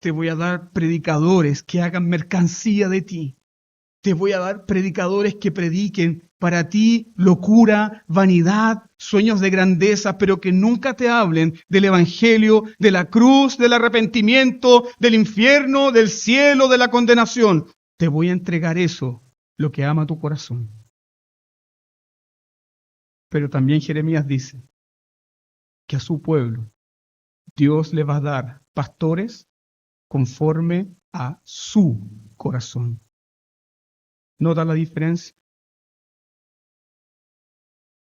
Te voy a dar predicadores que hagan mercancía de ti. Te voy a dar predicadores que prediquen para ti locura, vanidad, sueños de grandeza, pero que nunca te hablen del evangelio, de la cruz, del arrepentimiento, del infierno, del cielo, de la condenación. Te voy a entregar eso, lo que ama tu corazón. Pero también Jeremías dice que a su pueblo Dios le va a dar pastores conforme a su corazón. ¿Nota la diferencia?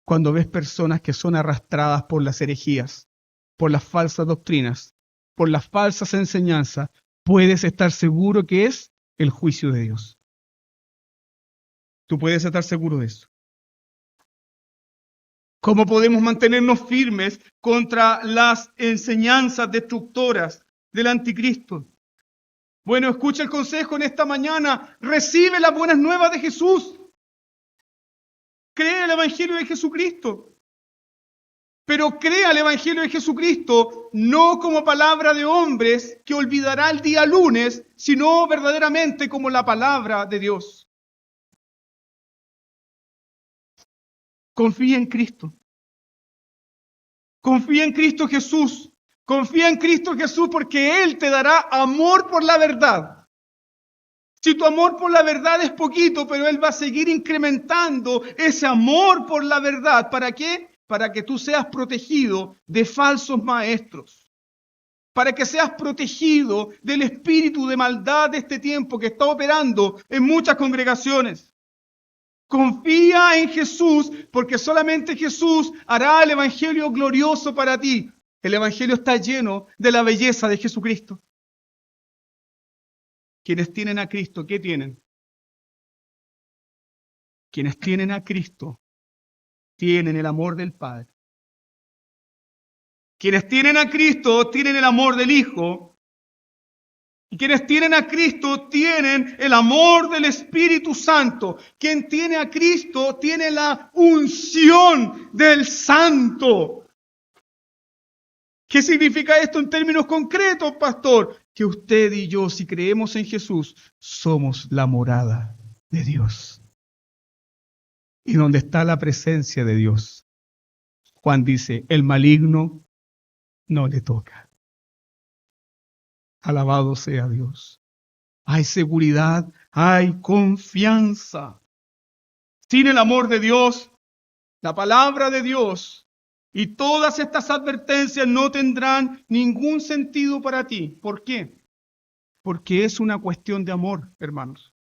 Cuando ves personas que son arrastradas por las herejías, por las falsas doctrinas, por las falsas enseñanzas, puedes estar seguro que es el juicio de Dios. Tú puedes estar seguro de eso. ¿Cómo podemos mantenernos firmes contra las enseñanzas destructoras del anticristo? Bueno, escucha el consejo en esta mañana. Recibe las buenas nuevas de Jesús. Cree el Evangelio de Jesucristo. Pero crea el Evangelio de Jesucristo no como palabra de hombres que olvidará el día lunes, sino verdaderamente como la palabra de Dios. Confía en Cristo. Confía en Cristo Jesús. Confía en Cristo Jesús porque Él te dará amor por la verdad. Si tu amor por la verdad es poquito, pero Él va a seguir incrementando ese amor por la verdad. ¿Para qué? Para que tú seas protegido de falsos maestros. Para que seas protegido del espíritu de maldad de este tiempo que está operando en muchas congregaciones. Confía en Jesús porque solamente Jesús hará el evangelio glorioso para ti. El evangelio está lleno de la belleza de Jesucristo. Quienes tienen a Cristo, ¿qué tienen? Quienes tienen a Cristo tienen el amor del Padre. Quienes tienen a Cristo tienen el amor del Hijo. Y quienes tienen a Cristo tienen el amor del Espíritu Santo. Quien tiene a Cristo tiene la unción del Santo. ¿Qué significa esto en términos concretos, pastor? Que usted y yo, si creemos en Jesús, somos la morada de Dios. Y donde está la presencia de Dios, Juan dice, el maligno no le toca. Alabado sea Dios. Hay seguridad, hay confianza. Sin el amor de Dios, la palabra de Dios y todas estas advertencias no tendrán ningún sentido para ti. ¿Por qué? Porque es una cuestión de amor, hermanos.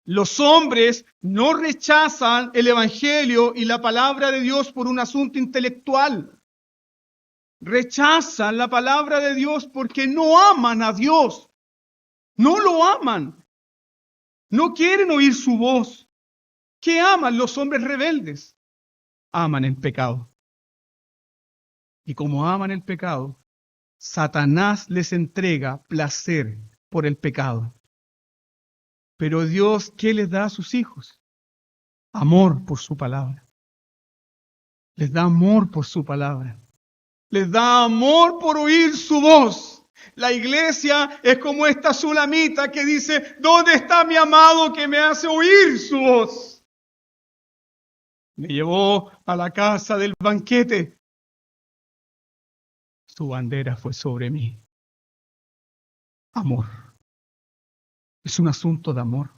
Los hombres no rechazan el Evangelio y la palabra de Dios por un asunto intelectual. Rechazan la palabra de Dios porque no aman a Dios. No lo aman. No quieren oír su voz. ¿Qué aman los hombres rebeldes? Aman el pecado. Y como aman el pecado, Satanás les entrega placer por el pecado. Pero Dios, ¿qué les da a sus hijos? Amor por su palabra. Les da amor por su palabra. Les da amor por oír su voz. La iglesia es como esta sulamita que dice, ¿dónde está mi amado que me hace oír su voz? Me llevó a la casa del banquete. Su bandera fue sobre mí. Amor. Es un asunto de amor.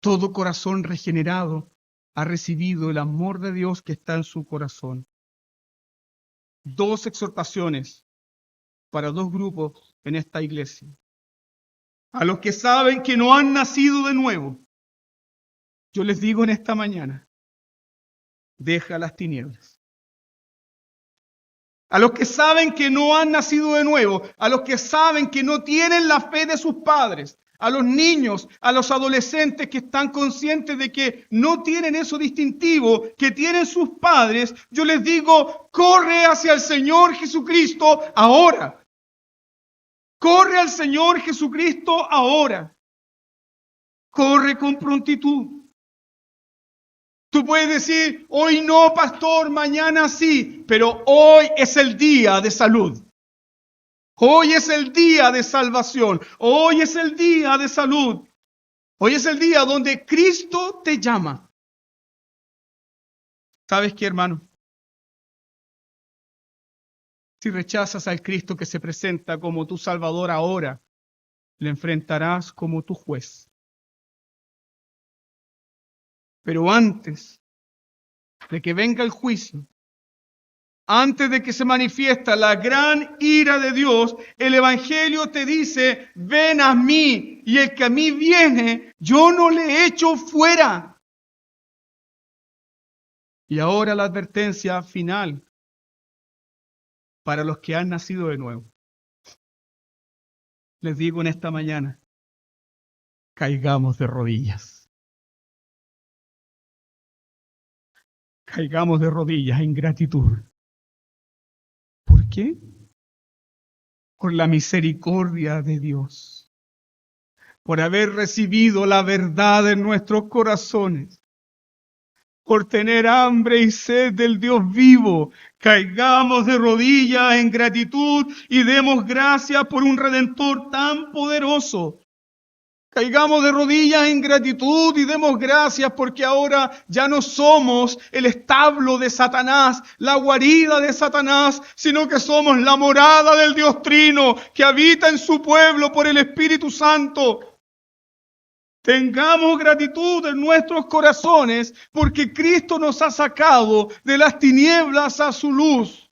Todo corazón regenerado ha recibido el amor de Dios que está en su corazón. Dos exhortaciones para dos grupos en esta iglesia. A los que saben que no han nacido de nuevo, yo les digo en esta mañana, deja las tinieblas. A los que saben que no han nacido de nuevo, a los que saben que no tienen la fe de sus padres, a los niños, a los adolescentes que están conscientes de que no tienen eso distintivo que tienen sus padres, yo les digo, corre hacia el Señor Jesucristo ahora. Corre al Señor Jesucristo ahora. corre con prontitud. Tú puedes decir, hoy no, pastor, mañana sí, pero hoy es el día de salud. Hoy es el día de salvación. Hoy es el día de salud. Hoy es el día donde Cristo te llama. ¿Sabes qué, hermano? Si rechazas al Cristo que se presenta como tu Salvador ahora, le enfrentarás como tu juez. Pero antes de que venga el juicio, antes de que se manifiesta la gran ira de Dios, el Evangelio te dice, ven a mí, y el que a mí viene, yo no le echo fuera. Y ahora la advertencia final para los que han nacido de nuevo. Les digo en esta mañana, caigamos de rodillas. Caigamos de rodillas en gratitud. ¿Por qué? Por la misericordia de Dios, por haber recibido la verdad en nuestros corazones, por tener hambre y sed del Dios vivo. Caigamos de rodillas en gratitud y demos gracias por un Redentor tan poderoso. Caigamos de rodillas en gratitud y demos gracias porque ahora ya no somos el establo de Satanás, la guarida de Satanás, sino que somos la morada del Dios Trino que habita en su pueblo por el Espíritu Santo. Tengamos gratitud en nuestros corazones porque Cristo nos ha sacado de las tinieblas a su luz.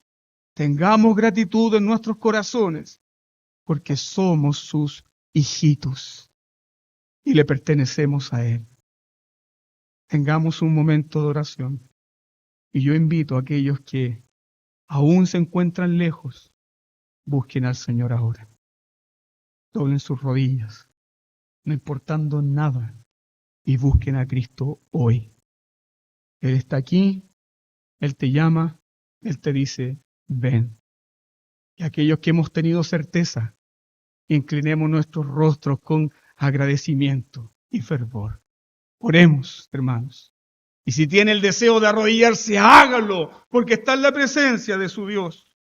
Tengamos gratitud en nuestros corazones porque somos sus hijitos y le pertenecemos a Él. Tengamos un momento de oración. Y yo invito a aquellos que aún se encuentran lejos, busquen al Señor ahora. Doblen sus rodillas, no importando nada, y busquen a Cristo hoy. Él está aquí, Él te llama, Él te dice, ven. Y aquellos que hemos tenido certeza, inclinemos nuestros rostros con agradecimiento y fervor. Oremos, hermanos. Y si tiene el deseo de arrodillarse, hágalo, porque está en la presencia de su Dios.